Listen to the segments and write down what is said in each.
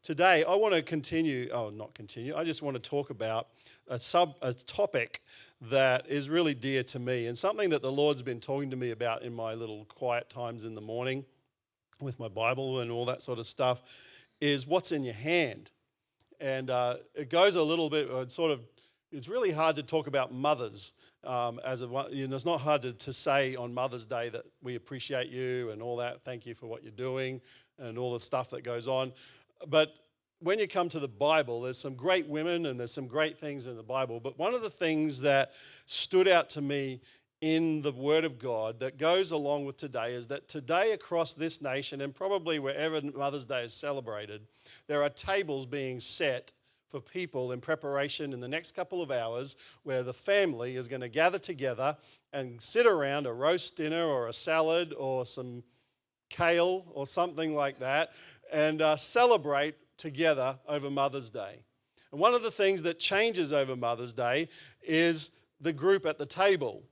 today I want to I just want to talk about a topic that is really dear to me and something that the Lord's been talking to me about in my little quiet times in the morning with my Bible and all that sort of stuff, is what's in your hand. And it goes a little bit, it's really hard to talk about mothers. It's not hard to say on Mother's Day that we appreciate you and all that, thank you for what you're doing and all the stuff that goes on. But when you come to the Bible, there's some great women and there's some great things in the Bible. But one of the things that stood out to me in the Word of God that goes along with today is that today across this nation and probably wherever Mother's Day is celebrated, there are tables being set for people in preparation in the next couple of hours where the family is going to gather together and sit around a roast dinner or a salad or some kale or something like that and celebrate together over Mother's Day. And one of the things that changes over Mother's Day is the group at the table.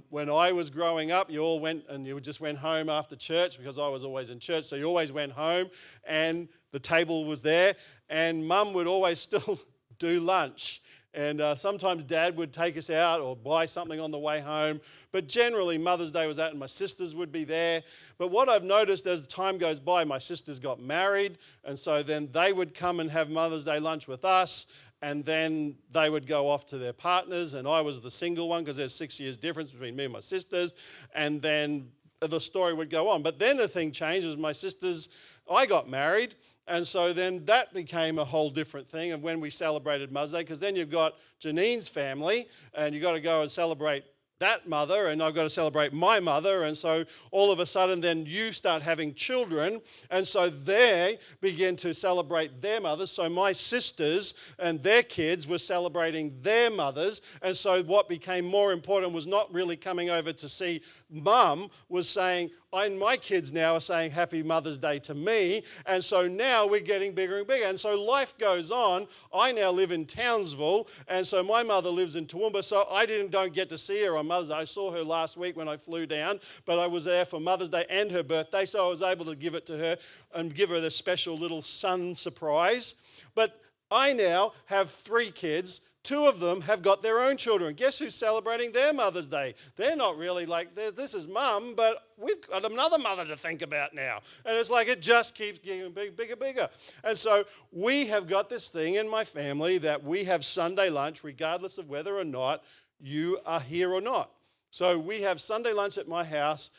When I was growing up, you all went and you just went home after church because I was always in church. So you always went home and the table was there and Mum would always still do lunch. And sometimes Dad would take us out or buy something on the way home. But generally Mother's Day was out and my sisters would be there. But what I've noticed as time goes by, my sisters got married. And so then they would come and have Mother's Day lunch with us. And then they would go off to their partners, and I was the single one because there's 6 years difference between me and my sisters, and then the story would go on. But then the thing changed was I got married, and so then that became a whole different thing of when we celebrated Mother's Day, because then you've got Janine's family, and you've got to go and celebrate that mother, and I've got to celebrate my mother, and so all of a sudden then you start having children, and so they begin to celebrate their mothers. So my sisters and their kids were celebrating their mothers, and so what became more important was not really coming over to see Mum, was saying, my kids now are saying Happy Mother's Day to me, and so now we're getting bigger and bigger, and so life goes on. I now live in Townsville, and so my mother lives in Toowoomba, so I don't get to see her on Mother's Day. I saw her last week when I flew down, but I was there for Mother's Day and her birthday, so I was able to give it to her and give her this special little son surprise. But I now have 3 kids. 2 of them have got their own children. Guess who's celebrating their Mother's Day? They're not really like, this is Mum, but we've got another mother to think about now. And it's like it just keeps getting bigger, bigger. And so we have got this thing in my family that we have Sunday lunch, regardless of whether or not you are here or not. So we have Sunday lunch at my house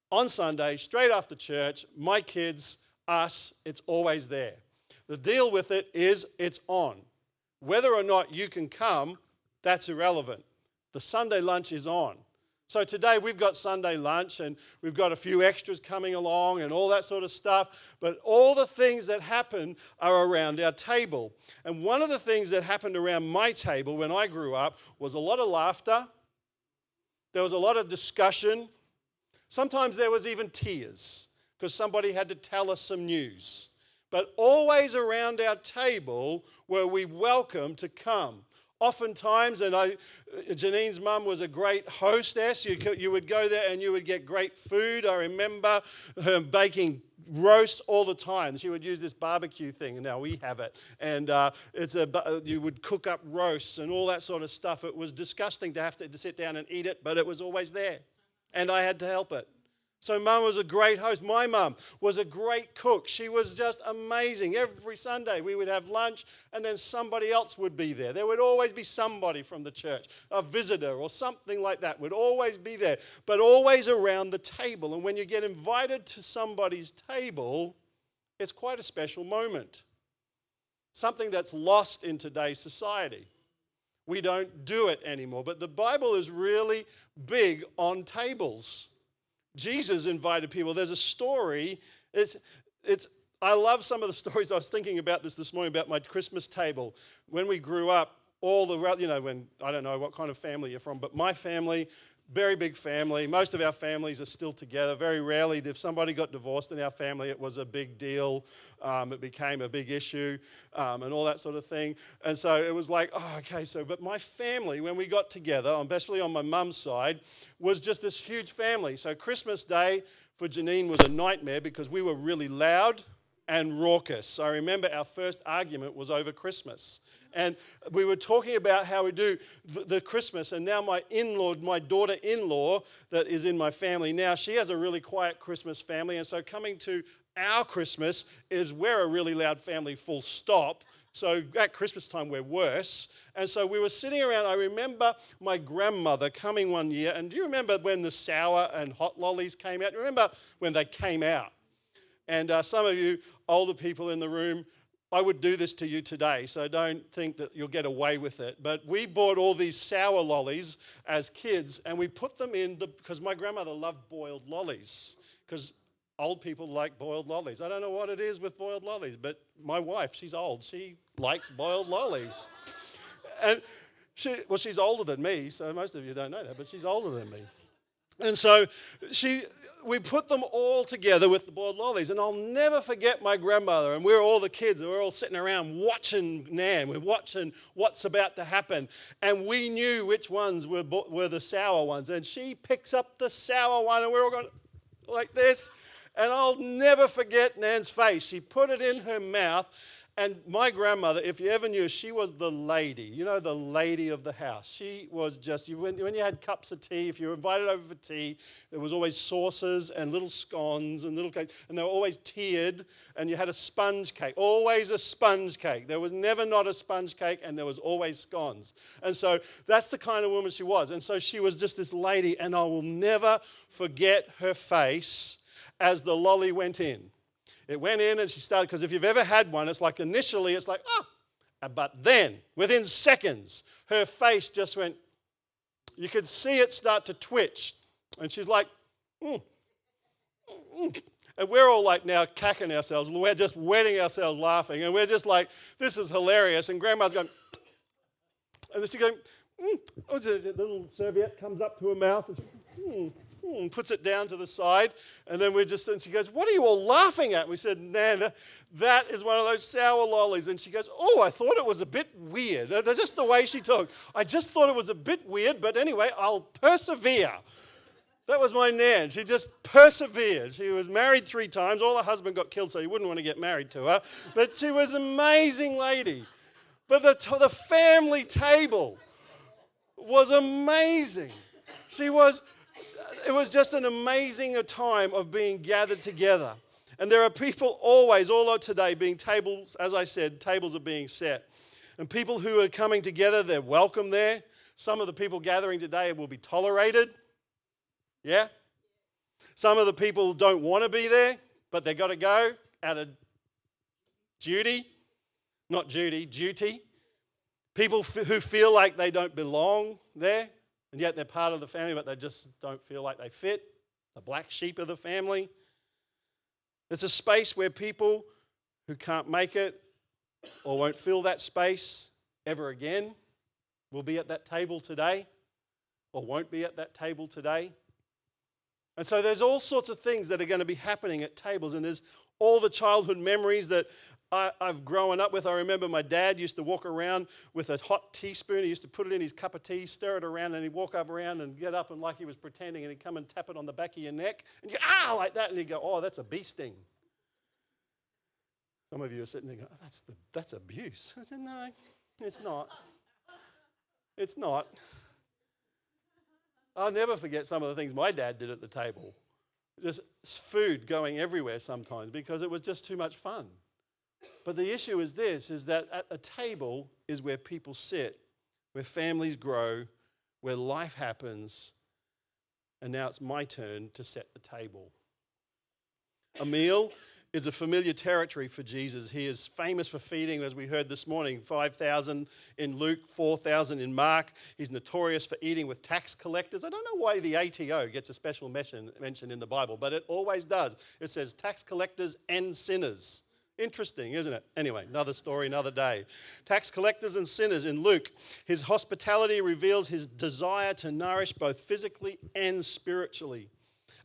on Sunday, straight after church. My kids, us, it's always there. The deal with it is it's on. Whether or not you can come, that's irrelevant. The Sunday lunch is on. So today we've got Sunday lunch and we've got a few extras coming along and all that sort of stuff. But all the things that happen are around our table. And one of the things that happened around my table when I grew up was a lot of laughter. There was a lot of discussion. Sometimes there was even tears because somebody had to tell us some news. But always around our table were we welcome to come. Oftentimes, Janine's mum was a great hostess. You would go there and you would get great food. I remember her baking roasts all the time. She would use this barbecue thing, and now we have it. And you would cook up roasts and all that sort of stuff. It was disgusting to have to sit down and eat it, but it was always there. And I had to help it. So Mum was a great host. My mum was a great cook. She was just amazing. Every Sunday we would have lunch and then somebody else would be there. There would always be somebody from the church, a visitor or something like that would always be there, but always around the table. And when you get invited to somebody's table, it's quite a special moment. Something that's lost in today's society. We don't do it anymore, but the Bible is really big on tables. Jesus invited people. There's a story. I love some of the stories. I was thinking about this morning about my Christmas table. When we grew up, when I don't know what kind of family you're from, but my family, very big family. Most of our families are still together. Very rarely, if somebody got divorced in our family, it was a big deal. It became a big issue and all that sort of thing. And so it was like, but my family, when we got together, especially on my mum's side, was just this huge family. So Christmas Day for Janine was a nightmare because we were really loud and raucous. I remember our first argument was over Christmas. And we were talking about how we do the Christmas, and now my daughter-in-law that is in my family now, she has a really quiet Christmas family, and so coming to our Christmas is we're a really loud family, full stop. So at Christmas time, we're worse. And so we were sitting around. I remember my grandmother coming one year, and do you remember when the sour and hot lollies came out? Do you remember when they came out? And some of you older people in the room, I would do this to you today, so don't think that you'll get away with it. But we bought all these sour lollies as kids, and we put them in because my grandmother loved boiled lollies, because old people like boiled lollies. I don't know what it is with boiled lollies, but my wife, she's old. She likes boiled lollies. And she's older than me, so most of you don't know that, but she's older than me. And so we put them all together with the boiled lollies. And I'll never forget my grandmother. And we're all the kids. And we're all sitting around watching Nan. We're watching what's about to happen. And we knew which ones were the sour ones. And she picks up the sour one. And we're all going like this. And I'll never forget Nan's face. She put it in her mouth. And my grandmother, if you ever knew, she was the lady, the lady of the house. She was just, when you had cups of tea, if you were invited over for tea, there was always sauces and little scones and little cakes, and they were always tiered, and you had a sponge cake, always a sponge cake. There was never not a sponge cake, and there was always scones. And so that's the kind of woman she was. And so she was just this lady, and I will never forget her face as the lolly went in. It went in and she started, because if you've ever had one, it's like initially it's like, but then within seconds, her face just went, you could see it start to twitch. And she's like, And we're all like now cacking ourselves. We're just wetting ourselves laughing. And we're just like, this is hilarious. And Grandma's going, and then she's going, The little serviette comes up to her mouth and she, puts it down to the side, and then and she goes, what are you all laughing at? And we said, Nan, that is one of those sour lollies. And she goes, I thought it was a bit weird. That's just the way she talked. I just thought it was a bit weird, but anyway, I'll persevere. That was my Nan. She just persevered. She was married 3 times. All her husband got killed, so he wouldn't want to get married to her. But she was an amazing lady. But the family table was amazing. It was just an amazing time of being gathered together. And there are people always, all of today, being tables, as I said, tables are being set. And people who are coming together, they're welcome there. Some of the people gathering today will be tolerated. Yeah? Some of the people don't want to be there, but they've got to go out of duty. Not duty, duty. People who feel like they don't belong there. And yet they're part of the family, but they just don't feel like they fit. The black sheep of the family. It's a space where people who can't make it or won't fill that space ever again will be at that table today or won't be at that table today. And so there's all sorts of things that are going to be happening at tables, and there's all the childhood memories that I've grown up with. I remember my dad used to walk around with a hot teaspoon. He used to put it in his cup of tea, stir it around, and he'd walk up around and get up and like he was pretending, and he'd come and tap it on the back of your neck. And you go, like that, and he'd go, that's a bee sting. Some of you are sitting there going, that's abuse. I said, no, it's not. It's not. I'll never forget some of the things my dad did at the table. Just food going everywhere sometimes because it was just too much fun. But the issue is that at a table is where people sit, where families grow, where life happens, and now it's my turn to set the table. A meal is a familiar territory for Jesus. He is famous for feeding, as we heard this morning, 5,000 in Luke, 4,000 in Mark. He's notorious for eating with tax collectors. I don't know why the ATO gets a special mention in the Bible, but it always does. It says tax collectors and sinners. Interesting, isn't it? Anyway, another story, another day. Tax collectors and sinners in Luke. His hospitality reveals his desire to nourish both physically and spiritually.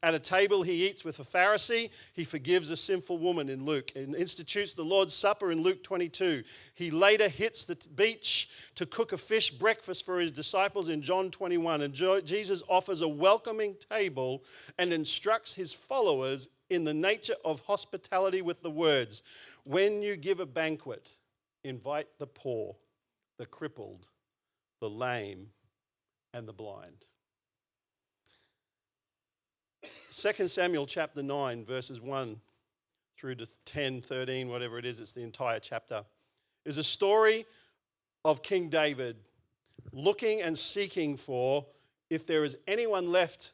At a table he eats with a Pharisee. He forgives a sinful woman in Luke and institutes the Lord's Supper in Luke 22. He later hits the beach to cook a fish breakfast for his disciples in John 21. And Jesus offers a welcoming table and instructs his followers in the nature of hospitality with the words, when you give a banquet, invite the poor, the crippled, the lame, and the blind. 2 Samuel chapter 9, verses 1 through to 10, 13, whatever it is, it's the entire chapter, is a story of King David looking and seeking for if there is anyone left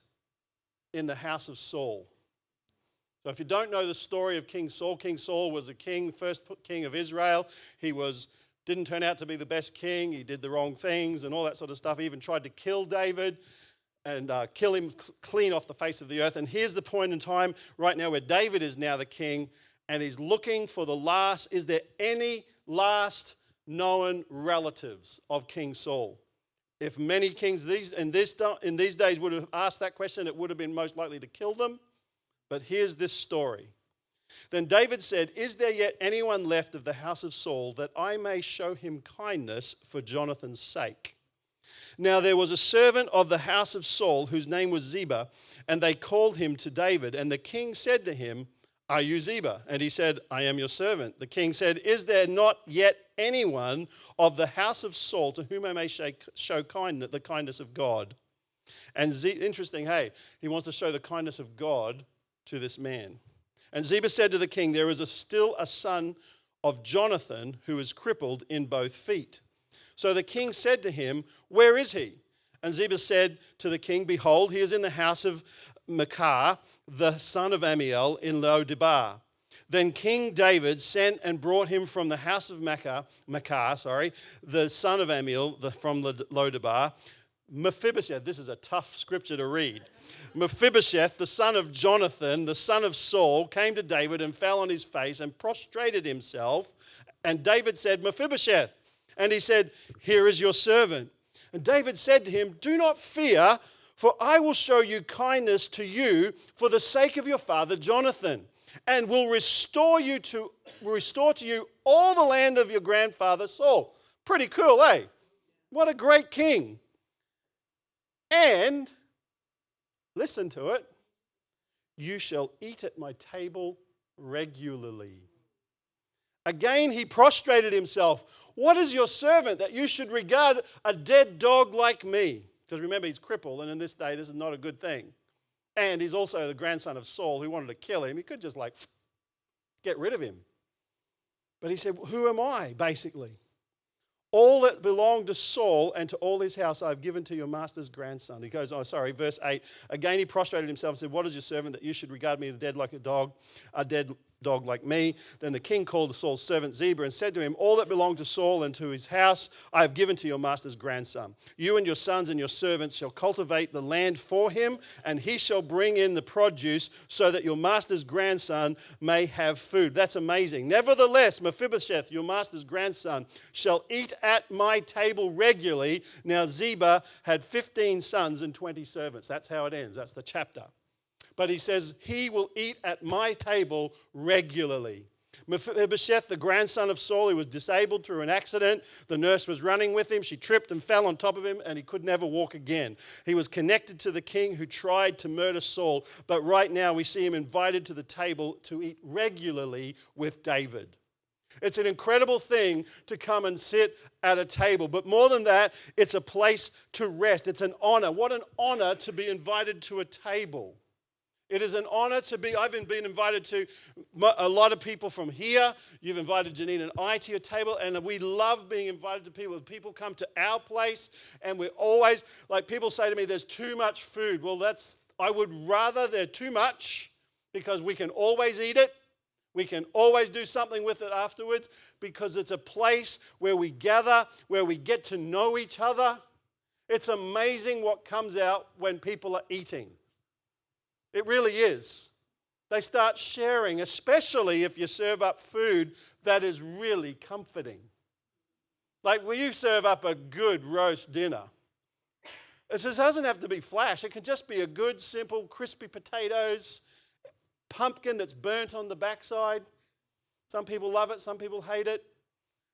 in the house of Saul. So if you don't know the story of King Saul was a king, first king of Israel. He didn't turn out to be the best king. He did the wrong things and all that sort of stuff. He even tried to kill David and kill him clean off the face of the earth. And here's the point in time right now where David is now the king and he's looking for the last. Is there any last known relatives of King Saul? If many kings in these days would have asked that question, it would have been most likely to kill them. But here's this story. Then David said, is there yet anyone left of the house of Saul that I may show him kindness for Jonathan's sake? Now there was a servant of the house of Saul whose name was Ziba, and they called him to David. And the king said to him, are you Ziba? And he said, I am your servant. The king said, is there not yet anyone of the house of Saul to whom I may show kindness, the kindness of God? And interesting, he wants to show the kindness of God to this man. And Ziba said to the king, there is still a son of Jonathan who is crippled in both feet. So the king said to him, where is he? And Ziba said to the king, behold, he is in the house of Machir, the son of Amiel, in Lo-debar. Then King David sent and brought him from the house of Machir, the son of Amiel, from Lo-debar, Mephibosheth. This is a tough scripture to read. Mephibosheth, the son of Jonathan, the son of Saul, came to David and fell on his face and prostrated himself. And David said, Mephibosheth. And he said, here is your servant. And David said to him, do not fear, for I will show you kindness to you for the sake of your father Jonathan, and will restore to you all the land of your grandfather Saul. Pretty cool, eh? What a great king. And, listen to it, you shall eat at my table regularly. Again, he prostrated himself. What is your servant that you should regard a dead dog like me? Because remember, he's crippled, and in this day, this is not a good thing. And he's also the grandson of Saul who wanted to kill him. He could just get rid of him. But he said, who am I, basically? All that belonged to Saul and to all his house I have given to your master's grandson. He goes, verse 8. Again he prostrated himself and said, what is your servant that you should regard me as dead like a dead dog like me? Then the king called Saul's servant Ziba and said to him, all that belonged to Saul and to his house I have given to your master's grandson. You and your sons and your servants shall cultivate the land for him, and he shall bring in the produce so that your master's grandson may have food. That's amazing. Nevertheless, Mephibosheth, your master's grandson, shall eat at my table regularly. Now Ziba had 15 sons and 20 servants. That's how it ends. That's the chapter. But he says, he will eat at my table regularly. Mephibosheth, the grandson of Saul, he was disabled through an accident. The nurse was running with him. She tripped and fell on top of him, and he could never walk again. He was connected to the king who tried to murder Saul. But right now we see him invited to the table to eat regularly with David. It's an incredible thing to come and sit at a table. But more than that, it's a place to rest. It's an honor. What an honor to be invited to a table. It is an honor to be, I've been invited to a lot of people from here. You've invited Janine and I to your table, and we love being invited to people. People come to our place, and we're always, people say to me, there's too much food. Well, I would rather there too much, because we can always eat it. We can always do something with it afterwards, because it's a place where we gather, where we get to know each other. It's amazing what comes out when people are eating. It really is. They start sharing, especially if you serve up food that is really comforting. When you serve up a good roast dinner, it doesn't have to be flash. It can just be a good, simple, crispy potatoes, pumpkin that's burnt on the backside. Some people love it, some people hate it.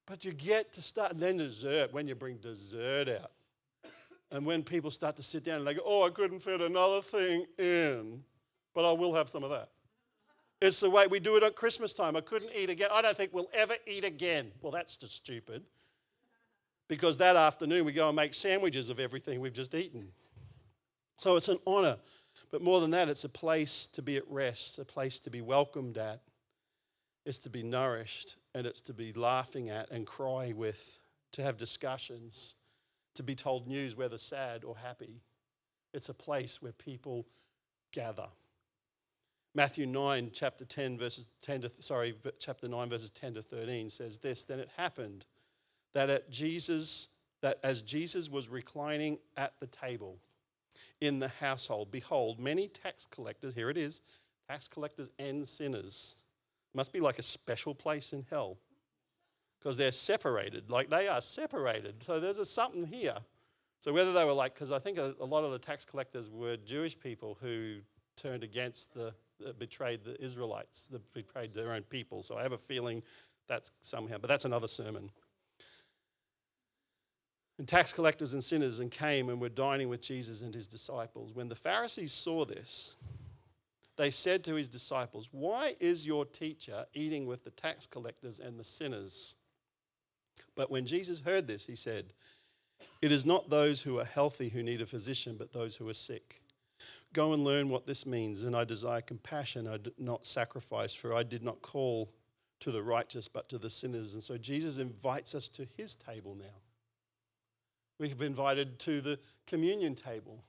But you get to start, and then dessert, when you bring dessert out. And when people start to sit down and they go, I couldn't fit another thing in, but I will have some of that. It's the way we do it at Christmas time. I couldn't eat again. I don't think we'll ever eat again. Well, that's just stupid. Because that afternoon we go and make sandwiches of everything we've just eaten. So it's an honor. But more than that, it's a place to be at rest, a place to be welcomed at. It's to be nourished, and it's to be laughing at and cry with, to have discussions, to be told news, whether sad or happy. It's a place where people gather. Matthew 9, chapter 9, verses 10 to 13 says this: Then it happened that as Jesus was reclining at the table in the household, behold, many tax collectors, here it is, tax collectors and sinners. Must be like a special place in hell, because they're separated, like they are separated. So there's something here. So whether they were like, because I think a lot of the tax collectors were Jewish people who turned against betrayed the Israelites, that betrayed their own people. So I have a feeling that's somehow, but that's another sermon. And tax collectors and sinners came and were dining with Jesus and his disciples. When the Pharisees saw this, they said to his disciples, "Why is your teacher eating with the tax collectors and the sinners?" But when Jesus heard this, he said, "It is not those who are healthy who need a physician, but those who are sick. Go and learn what this means. And I desire compassion, not sacrifice, for I did not call to the righteous, but to the sinners." And so Jesus invites us to his table now. We've been invited to the communion table.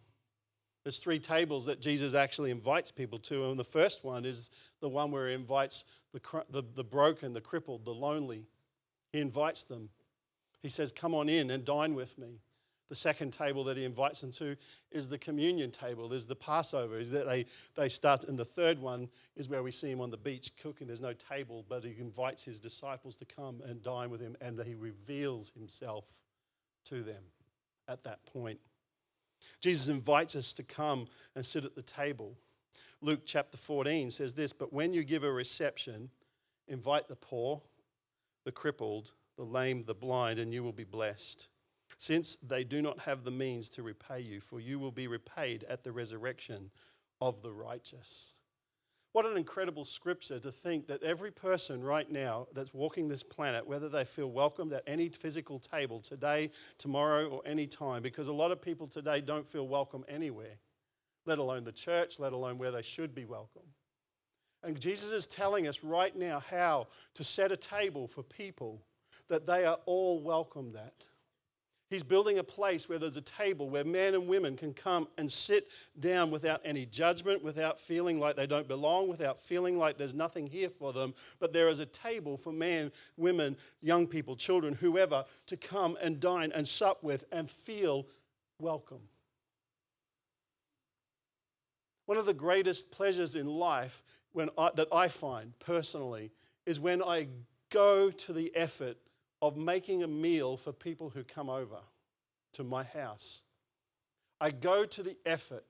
There's 3 tables that Jesus actually invites people to, and the first one is the one where he invites the broken, the crippled, the lonely. He invites them. He says, "Come on in and dine with me." The second table that he invites them to is the communion table. There's the Passover, is that they start, and the third one is where we see him on the beach cooking. There's no table, but he invites his disciples to come and dine with him, and he reveals himself to them at that point. Jesus invites us to come and sit at the table. Luke chapter 14 says this: "But when you give a reception, invite the poor, the crippled, the lame, the blind, and you will be blessed, since they do not have the means to repay you, for you will be repaid at the resurrection of the righteous." What an incredible scripture to think that every person right now that's walking this planet, whether they feel welcomed at any physical table today, tomorrow, or any time, because a lot of people today don't feel welcome anywhere, let alone the church, let alone where they should be welcome. And Jesus is telling us right now how to set a table for people that they are all welcomed at. He's building a place where there's a table where men and women can come and sit down without any judgment, without feeling like they don't belong, without feeling like there's nothing here for them. But there is a table for men, women, young people, children, whoever, to come and dine and sup with and feel welcome. One of the greatest pleasures in life that I find personally is when I go to the effort of making a meal for people who come over to my house. I go to the effort.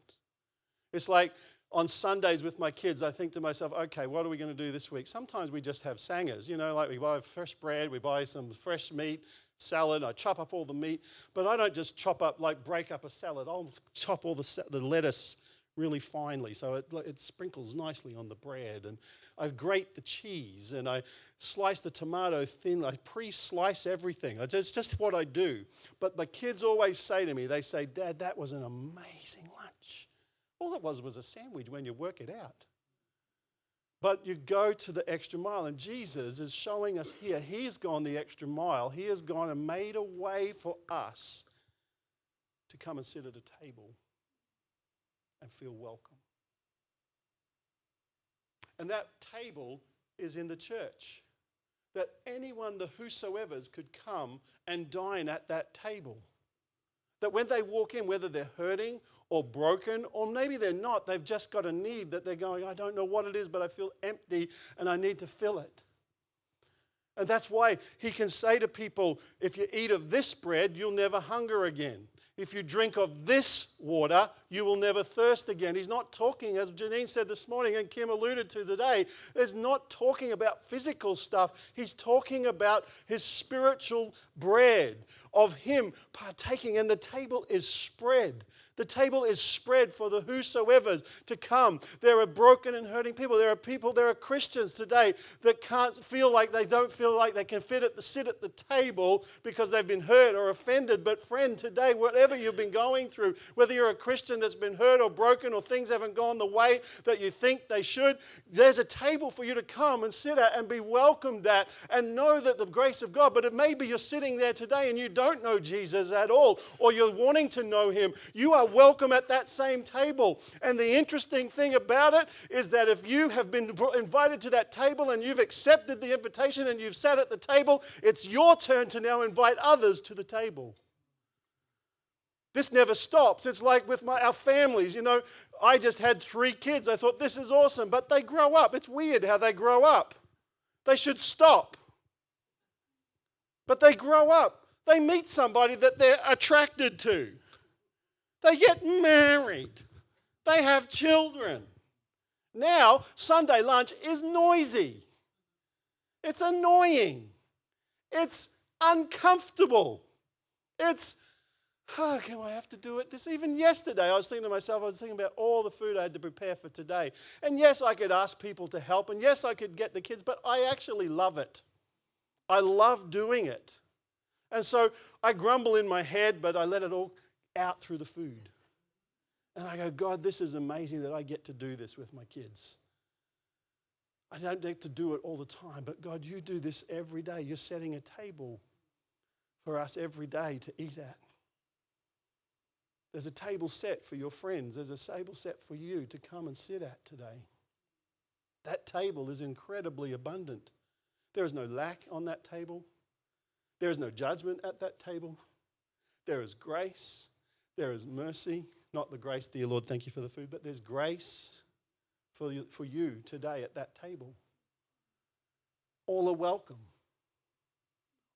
It's like on Sundays with my kids, I think to myself, okay, what are we going to do this week? Sometimes we just have sangers, like we buy fresh bread, we buy some fresh meat, salad, I chop up all the meat, but I don't just break up a salad. I'll chop all the lettuce really finely so it sprinkles nicely on the bread, and I grate the cheese and I slice the tomato thin. I pre-slice everything. It's just what I do. But my kids always say to me, they say, "Dad, that was an amazing lunch." All it was a sandwich when you work it out. But you go to the extra mile, and Jesus is showing us here, he's gone the extra mile. He has gone and made a way for us to come and sit at a table and feel welcome. And that table is in the church. That anyone, the whosoevers, could come and dine at that table. That when they walk in, whether they're hurting or broken, or maybe they're not, they've just got a need that they're going, "I don't know what it is, but I feel empty and I need to fill it." And that's why he can say to people, "If you eat of this bread, you'll never hunger again. If you drink of this water, you will never thirst again. He's not talking, as Janine said this morning and Kim alluded to today, he's not talking about physical stuff. He's talking about his spiritual bread, of him partaking. And the table is spread. The table is spread for the whosoever's to come. There are broken and hurting people. There are Christians today that don't feel like they can sit at the table because they've been hurt or offended. But friend, today, whatever you've been going through, whether you're a Christian that's been hurt or broken or things haven't gone the way that you think they should, there's a table for you to come and sit at and be welcomed at and know that the grace of God. But if maybe you're sitting there today and you don't know Jesus at all, or you're wanting to know him, you are welcome at that same table. And the interesting thing about it is that if you have been invited to that table and you've accepted the invitation and you've sat at the table, it's your turn to now invite others to the table. This never stops. It's like with our families. I just had 3 kids. I thought, this is awesome. But they grow up. It's weird how they grow up. They should stop. But they grow up. They meet somebody that they're attracted to. They get married. They have children. Now, Sunday lunch is noisy. It's annoying. It's uncomfortable. Can I have to do it? Even yesterday, I was thinking about all the food I had to prepare for today. And yes, I could ask people to help. And yes, I could get the kids, but I actually love it. I love doing it. And so I grumble in my head, but I let it all out through the food. And I go, God, this is amazing that I get to do this with my kids. I don't get to do it all the time, but God, you do this every day. You're setting a table for us every day to eat at. There's a table set for your friends. There's a table set for you to come and sit at today. That table is incredibly abundant. There is no lack on that table. There is no judgment at that table. There is grace. There is mercy. Not the grace, dear Lord, thank you for the food, but there's grace for you today at that table. All are welcome.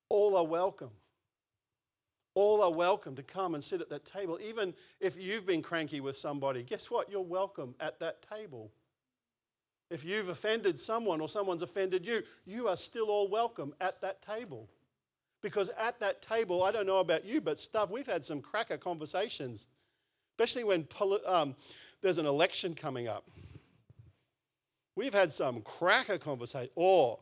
All are welcome. All are welcome to come and sit at that table. Even if you've been cranky with somebody, guess what? You're welcome at that table. If you've offended someone or someone's offended you, you are still all welcome at that table. Because at that table, I don't know about you, but we've had some cracker conversations, especially when there's an election coming up. We've had some cracker conversation. Or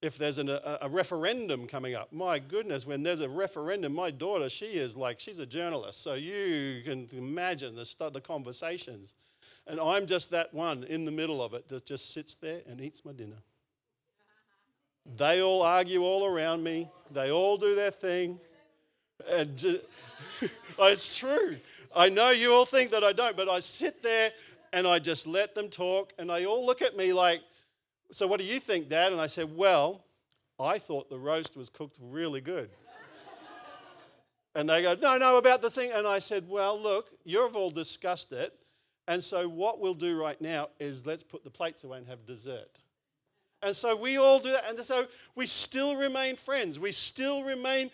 if there's a referendum coming up, my goodness, when there's a referendum, my daughter, she's a journalist, so you can imagine the conversations. And I'm just that one in the middle of it that just sits there and eats my dinner. They all argue all around me. They all do their thing. And it's true. I know you all think that I don't, but I sit there and I just let them talk. And they all look at me like, so what do you think, Dad? And I said, well, I thought the roast was cooked really good. And they go, no, about the thing. And I said, well, look, you've all discussed it. And so what we'll do right now is let's put the plates away and have dessert. And so we all do that. And so we still remain friends. We still remain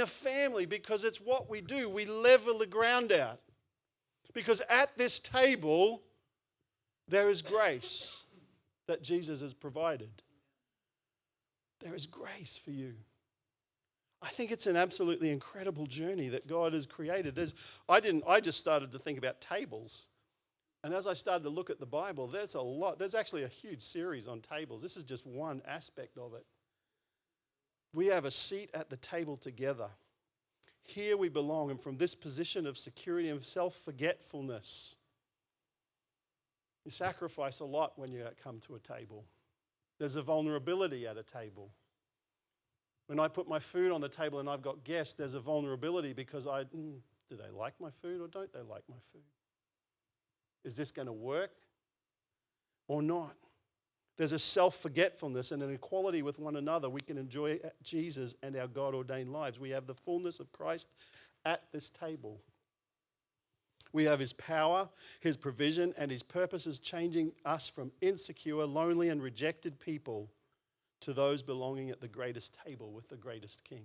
a family because it's what we do. We level the ground out. Because at this table, there is grace that Jesus has provided. There is grace for you. I think it's an absolutely incredible journey that God has created. I just started to think about tables. And as I started to look at the Bible, there's a lot. There's actually a huge series on tables. This is just one aspect of it. We have a seat at the table together. Here we belong, and from this position of security and self-forgetfulness, you sacrifice a lot when you come to a table. There's a vulnerability at a table. When I put my food on the table and I've got guests, there's a vulnerability because do they like my food or don't they like my food? Is this going to work or not? There's a self-forgetfulness and an equality with one another. We can enjoy Jesus and our God-ordained lives. We have the fullness of Christ at this table. We have his power, his provision, and his purposes changing us from insecure, lonely, and rejected people to those belonging at the greatest table with the greatest king.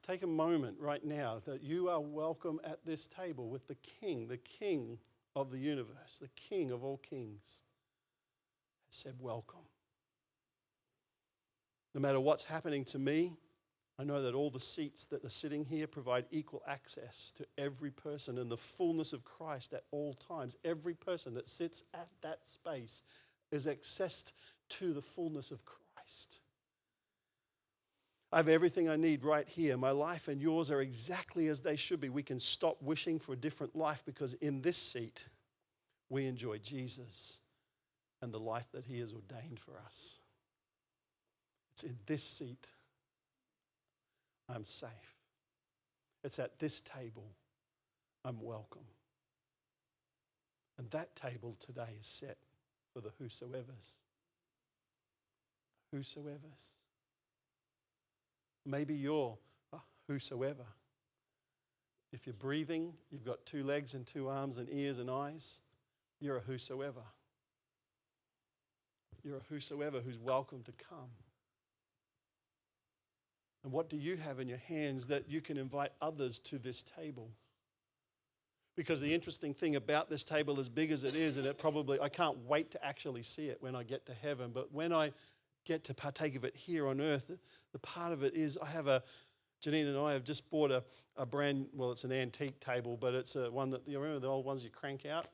take a moment right now that you are welcome at this table with the King of the universe, the King of all kings, has said welcome. No matter what's happening to me, I know that all the seats that are sitting here provide equal access to every person in the fullness of Christ at all times. Every person that sits at that space is accessed to the fullness of Christ. I have everything I need right here. My life and yours are exactly as they should be. We can stop wishing for a different life because in this seat, we enjoy Jesus and the life that he has ordained for us. It's in this seat I'm safe. It's at this table I'm welcome. And that table today is set for the whosoevers. Whosoevers. Maybe you're a whosoever. If you're breathing, you've got 2 legs and 2 arms and ears and eyes, you're a whosoever. You're a whosoever who's welcome to come. And what do you have in your hands that you can invite others to this table? Because the interesting thing about this table, as big as it is, and I can't wait to actually see it when I get to heaven, but when I get to partake of it here on earth, the part of it is Janine and I have just bought a brand, well, it's an antique table, but it's one that, you remember the old ones you crank out?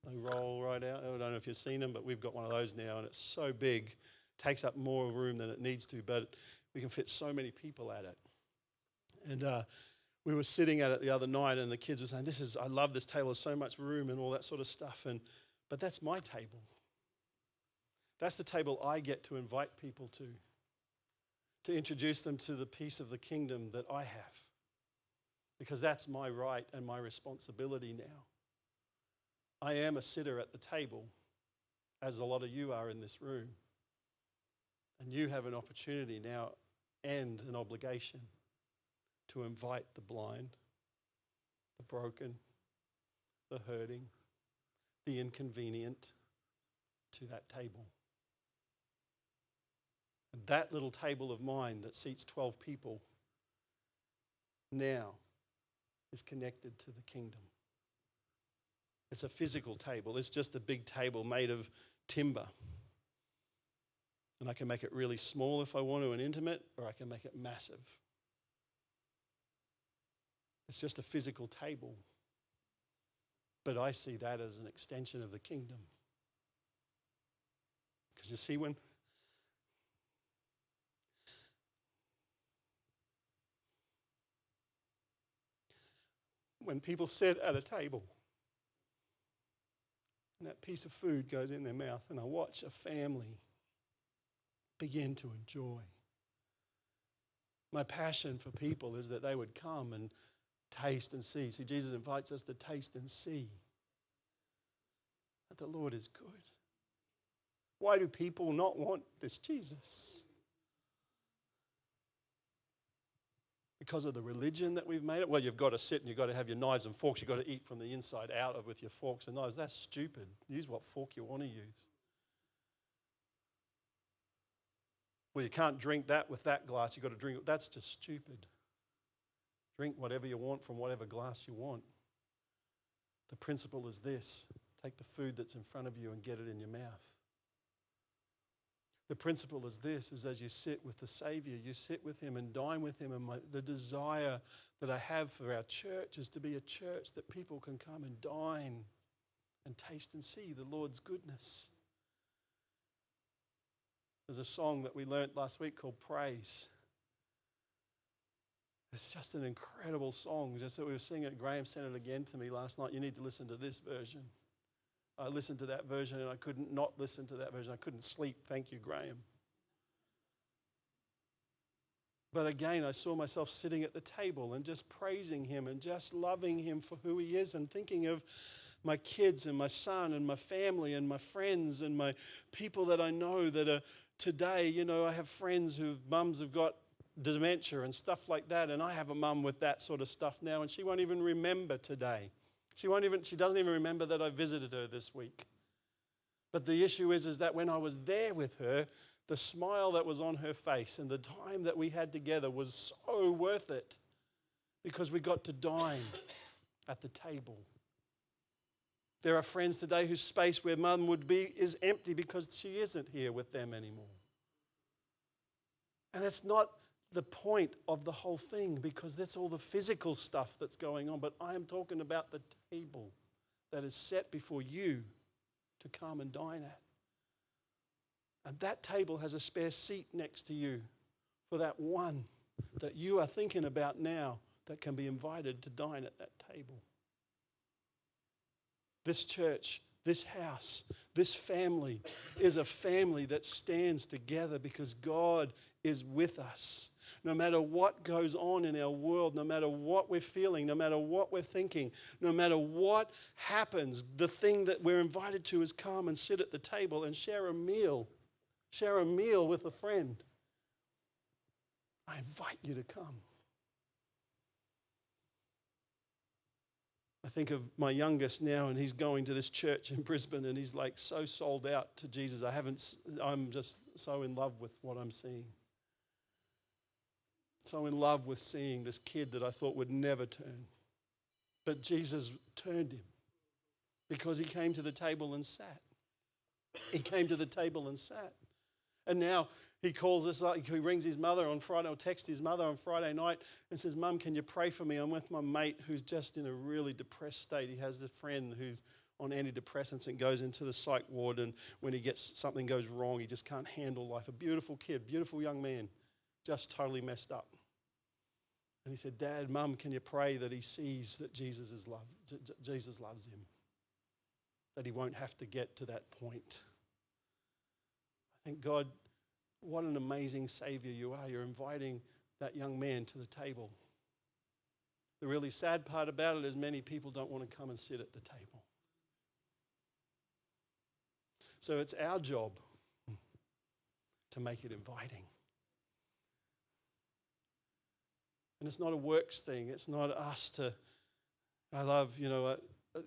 They roll right out. I don't know if you've seen them, but we've got one of those now, and it's so big, takes up more room than it needs to, but we can fit so many people at it. And we were sitting at it the other night, and the kids were saying, I love this table, there's so much room and all that sort of stuff, but that's my table. That's the table I get to invite people to introduce them to the peace of the kingdom that I have. Because that's my right and my responsibility now. I am a sitter at the table, as a lot of you are in this room. And you have an opportunity now and an obligation to invite the blind, the broken, the hurting, the inconvenient to that table. And that little table of mine that seats 12 people now is connected to the kingdom. It's a physical table. It's just a big table made of timber. And I can make it really small if I want to and intimate, or I can make it massive. It's just a physical table. But I see that as an extension of the kingdom. Because you see, when people sit at a table and that piece of food goes in their mouth and I watch a family begin to enjoy. My passion for people is that they would come and taste and see. See, Jesus invites us to taste and see that the Lord is good. Why do people not want this Jesus? Because of the religion that we've made it? Well, you've got to sit and you've got to have your knives and forks. You've got to eat from the inside out with your forks and knives. That's stupid. Use what fork you want to use. Well, you can't drink that with that glass. You've got to drink it. That's just stupid. Drink whatever you want from whatever glass you want. The principle is this. Take the food that's in front of you and get it in your mouth. The principle is this, is as you sit with the Savior, you sit with him and dine with him. And the desire that I have for our church is to be a church that people can come and dine and taste and see the Lord's goodness. There's a song that we learnt last week called Praise. It's just an incredible song. Just that we were singing it. Graham sent it again to me last night. You need to listen to this version. I listened to that version and I couldn't not listen to that version. I couldn't sleep. Thank you, Graham. But again, I saw myself sitting at the table and just praising him and just loving him for who he is and thinking of my kids and my son and my family and my friends and my people that I know that are today, I have friends whose mums have got dementia and stuff like that, and I have a mum with that sort of stuff now, and she won't even remember today. She doesn't even remember that I visited her this week. But the issue is that when I was there with her, the smile that was on her face and the time that we had together was so worth it because we got to dine at the table. There are friends today whose space where mum would be is empty because she isn't here with them anymore. And it's not the point of the whole thing because that's all the physical stuff that's going on. But I am talking about the table that is set before you to come and dine at. And that table has a spare seat next to you for that one that you are thinking about now that can be invited to dine at that table. This church, this house, this family is a family that stands together because God is with us. No matter what goes on in our world, no matter what we're feeling, no matter what we're thinking, no matter what happens, the thing that we're invited to is come and sit at the table and share a meal. Share a meal with a friend. I invite you to come. I think of my youngest now, and he's going to this church in Brisbane, and he's like so sold out to Jesus. I'm just so in love with what I'm seeing. So in love with seeing this kid that I thought would never turn. But Jesus turned him because he came to the table and sat. He came to the table and sat. And now he calls us up, he rings his mother on Friday, or texts his mother on Friday night and says, Mum, can you pray for me? I'm with my mate who's just in a really depressed state. He has a friend who's on antidepressants and goes into the psych ward, and when something goes wrong, he just can't handle life. A beautiful kid, beautiful young man, just totally messed up. And he said, Dad, Mum, can you pray that he sees that Jesus loves him, that he won't have to get to that point. I think, God, what an amazing Savior you are. You're inviting that young man to the table. The really sad part about it is many people don't want to come and sit at the table. So it's our job to make it inviting. And it's not a works thing. It's not us to, I love,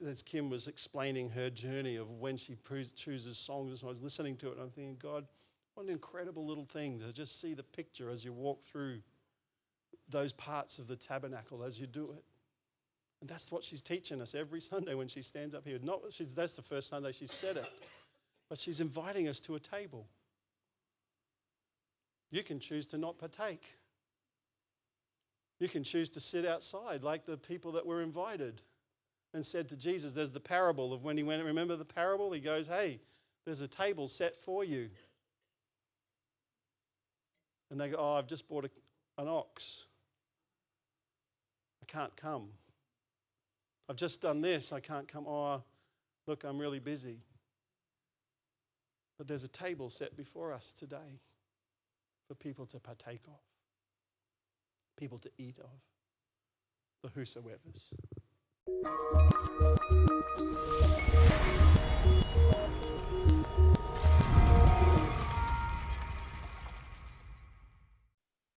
as Kim was explaining her journey of when she chooses songs, I was listening to it and I'm thinking, God, what an incredible little thing to just see the picture as you walk through those parts of the tabernacle as you do it. And that's what she's teaching us every Sunday when she stands up here. That's the first Sunday she said it, but she's inviting us to a table. You can choose to not partake. You can choose to sit outside like the people that were invited and said to Jesus, there's the parable of when he went, remember the parable? He goes, hey, there's a table set for you. And they go, oh, I've just bought an ox. I can't come. I've just done this. I can't come. Oh, look, I'm really busy. But there's a table set before us today for people to partake of, people to eat of, the whosoevers.